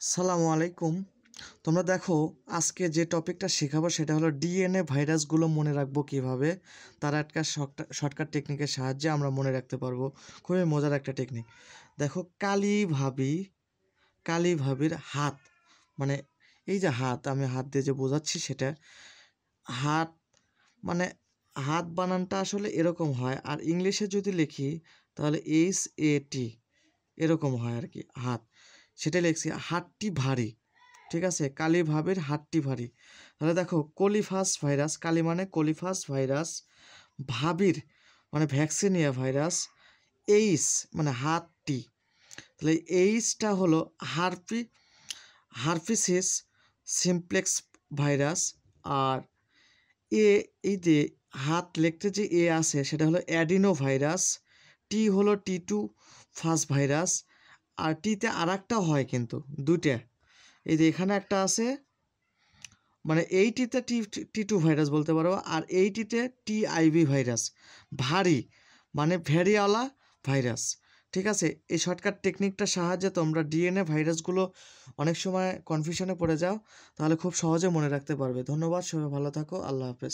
সালামু আলাইকুম। তোমরা দেখো, আজকে যে টপিকটা শেখাবো সেটা হলো ডিএনএ ভাইরাসগুলো মনে রাখবো কীভাবে। তার একটা শর্টকাট টেকনিকের সাহায্যে আমরা মনে রাখতে পারবো। খুবই মজার একটা টেকনিক। দেখো, কালী ভাবির হাত, মানে এই যে হাত, আমি হাত দিয়ে যে বোঝাচ্ছি সেটা হাত, মানে হাত বানানটা আসলে এরকম হয়। আর ইংলিশে যদি লিখি তাহলে HAT এরকম হয় আর কি, হাত। সেটা লিখছি হাতটি ভারী। ঠিক আছে, কালী ভাবির হাতটি ভারী। তাহলে দেখো, কোলিফাস ভাইরাস, কালী মানে কোলিফাস ভাইরাস, ভাবির মানে ভ্যাকসিনিয়া ভাইরাস, এইস মানে হাতটি। তাহলে এইসটা হলো হারপিসিস সিমপ্লেক্স ভাইরাস। আর এই যে হাত লিখতে যে আছে সেটা হলো অ্যাডিনো ভাইরাস। টি হলো T2 ফাস ভাইরাস। আর টিতে আর একটা হয়, কিন্তু দুইটা। এই যে এখানে একটা আছে, মানে এইটিতে T2 ভাইরাস বলতে পারো, আর এইটিতে TIV ভাইরাস। ভারী মানে ভ্যারিওলা ভাইরাস। ঠিক আছে, এই শর্টকাট টেকনিকটার সাহায্যে তোমরা ডিএনএ ভাইরাসগুলো অনেক সময় কনফিউশনে পড়ে যাও, তাহলে খুব সহজে মনে রাখতে পারবে। ধন্যবাদ, সবাই ভালো থাকো, আল্লাহ হাফেজ।